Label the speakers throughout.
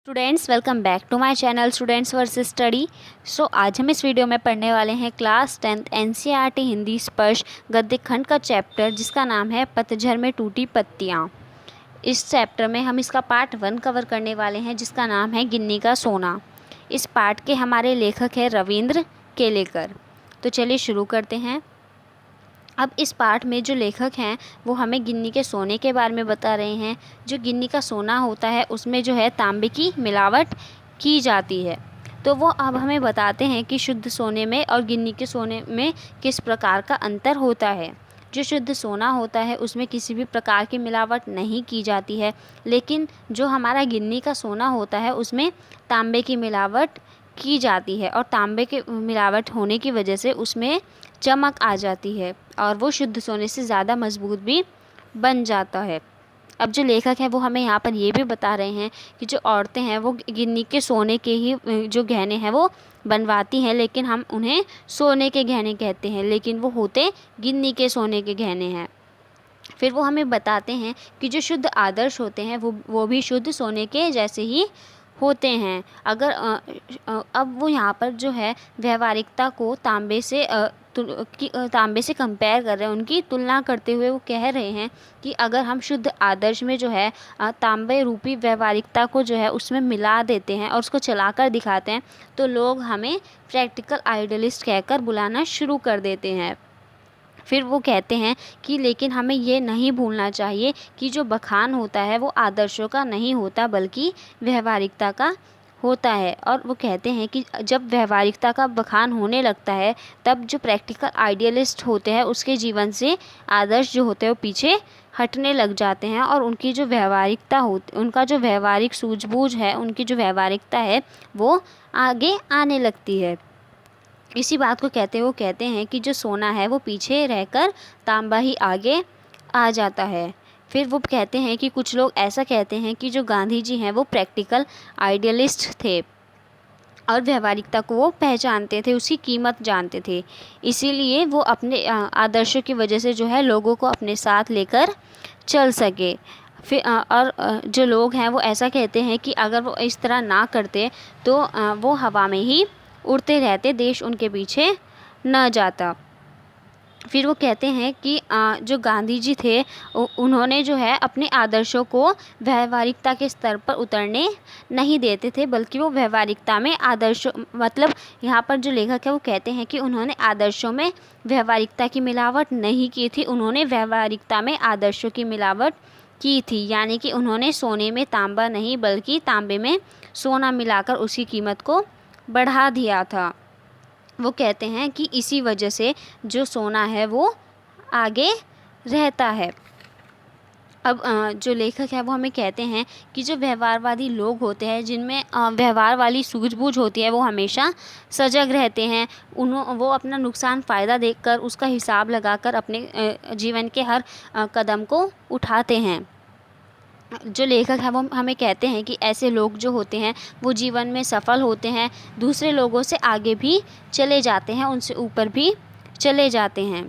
Speaker 1: Students welcome back to my channel students versus study. आज हम इस वीडियो में पढ़ने वाले हैं क्लास 10th एनसीईआरटी हिंदी स्पर्श गद्य खंड का चैप्टर जिसका नाम है पतझड़ में टूटी पत्तियाँ। इस चैप्टर में हम इसका पार्ट 1 कवर करने वाले हैं जिसका नाम है गिन्नी का सोना। इस पार्ट के हमारे लेखक हैं रविंद्र केलेकर। तो चलिए शुरू करते हैं। अब इस पार्ट में जो लेखक हैं वो हमें गिन्नी के सोने के बारे में बता रहे हैं। जो गिन्नी का सोना होता है उसमें जो है तांबे की मिलावट की जाती है। तो वो अब हमें बताते हैं कि शुद्ध सोने में और गिन्नी के सोने में किस प्रकार का अंतर होता है। जो शुद्ध सोना होता है उसमें किसी भी प्रकार की मिलावट नहीं की जाती है, लेकिन जो हमारा गिन्नी का सोना होता है उसमें तांबे की मिलावट की जाती है और तांबे के मिलावट होने की वजह से उसमें चमक आ जाती है और वो शुद्ध सोने से ज़्यादा मजबूत भी बन जाता है। अब जो लेखक है वो हमें यहाँ पर ये भी बता रहे हैं कि जो औरतें हैं वो गिन्नी के सोने के ही जो गहने हैं वो बनवाती हैं, लेकिन हम उन्हें सोने के गहने कहते हैं, लेकिन वो होते गिन्नी के सोने के गहने हैं। फिर वो हमें बताते हैं कि जो शुद्ध आदर्श होते हैं वो भी शुद्ध सोने के जैसे ही होते हैं। अगर अब वो यहाँ पर जो है व्यवहारिकता को तांबे से कंपेयर कर रहे हैं, उनकी तुलना करते हुए वो कह रहे हैं कि अगर हम शुद्ध आदर्श में जो है तांबे रूपी व्यवहारिकता को जो है उसमें मिला देते हैं और उसको चलाकर दिखाते हैं तो लोग हमें प्रैक्टिकल आइडियलिस्ट कहकर बुलाना शुरू कर देते हैं। फिर वो कहते हैं कि लेकिन हमें ये नहीं भूलना चाहिए कि जो बखान होता है वो आदर्शों का नहीं होता बल्कि व्यवहारिकता का होता है। और वो कहते हैं कि जब व्यवहारिकता का बखान होने लगता है तब जो प्रैक्टिकल आइडियलिस्ट होते हैं उसके जीवन से आदर्श जो होते हैं वो पीछे हटने लग जाते हैं और उनकी जो व्यवहारिकता होती उनका जो व्यवहारिक सूझबूझ है, उनकी जो व्यवहारिकता है वो आगे आने लगती है। इसी बात को कहते हुए वो कहते हैं कि जो सोना है वो पीछे रहकर तांबा ही आगे आ जाता है। फिर वो कहते हैं कि कुछ लोग ऐसा कहते हैं कि जो गांधी जी हैं वो प्रैक्टिकल आइडियलिस्ट थे और व्यवहारिकता को वो पहचानते थे, उसकी कीमत जानते थे, इसीलिए वो अपने आदर्शों की वजह से जो है लोगों को अपने साथ लेकर चल सके। फिर और जो लोग हैं वो ऐसा कहते हैं कि अगर वो इस तरह ना करते तो वो हवा में ही उड़ते रहते, देश उनके पीछे न जाता। फिर वो कहते हैं कि जो गांधी जी थे उन्होंने जो है अपने आदर्शों को व्यवहारिकता के स्तर पर उतरने नहीं देते थे, बल्कि वो व्यवहारिकता में आदर्शों मतलब यहाँ पर जो लेखक है वो कहते हैं कि उन्होंने आदर्शों में व्यवहारिकता की मिलावट नहीं की थी, उन्होंने व्यवहारिकता में आदर्शों की मिलावट की थी। यानी कि उन्होंने सोने में तांबा नहीं बल्कि तांबे में सोना मिलाकर उसकी कीमत को बढ़ा दिया था। वो कहते हैं कि इसी वजह से जो सोना है वो आगे रहता है। अब जो लेखक है वो हमें कहते हैं कि जो व्यवहारवादी लोग होते हैं जिनमें व्यवहार वाली सूझबूझ होती है वो हमेशा सजग रहते हैं। वो अपना नुकसान फ़ायदा देखकर उसका हिसाब लगाकर अपने जीवन के हर कदम को उठाते हैं। जो लेखक है वो हमें कहते हैं कि ऐसे लोग जो होते हैं वो जीवन में सफल होते हैं, दूसरे लोगों से आगे भी चले जाते हैं, उनसे ऊपर भी चले जाते हैं।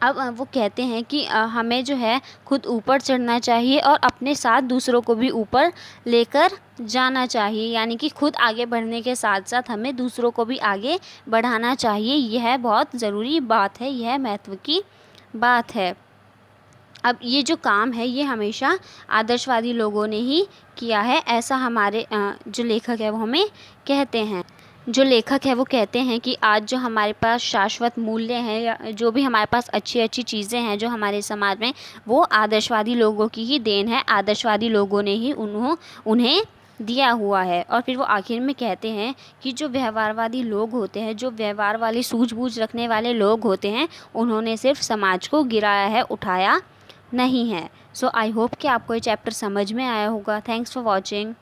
Speaker 1: अब वो कहते हैं कि हमें जो है खुद ऊपर चढ़ना चाहिए और अपने साथ दूसरों को भी ऊपर लेकर जाना चाहिए। यानी कि खुद आगे बढ़ने के साथ साथ हमें दूसरों को भी आगे बढ़ाना चाहिए। यह बहुत ज़रूरी बात है, यह महत्व की बात है। अब ये जो काम है ये हमेशा आदर्शवादी लोगों ने ही किया है, ऐसा हमारे जो लेखक है वो हमें कहते हैं। जो लेखक है वो कहते हैं कि आज जो हमारे पास शाश्वत मूल्य हैं या जो भी हमारे पास अच्छी अच्छी चीज़ें हैं जो हमारे समाज में, वो आदर्शवादी लोगों की ही देन है, आदर्शवादी लोगों ने ही उन्हें दिया हुआ है। और फिर वो आखिर में कहते हैं कि जो व्यवहारवादी लोग होते हैं, जो व्यवहार वाली सूझबूझ रखने वाले लोग होते हैं, उन्होंने सिर्फ समाज को गिराया है, उठाया नहीं है। सो आई होप कि आपको ये चैप्टर समझ में आया होगा। Thanks for watching.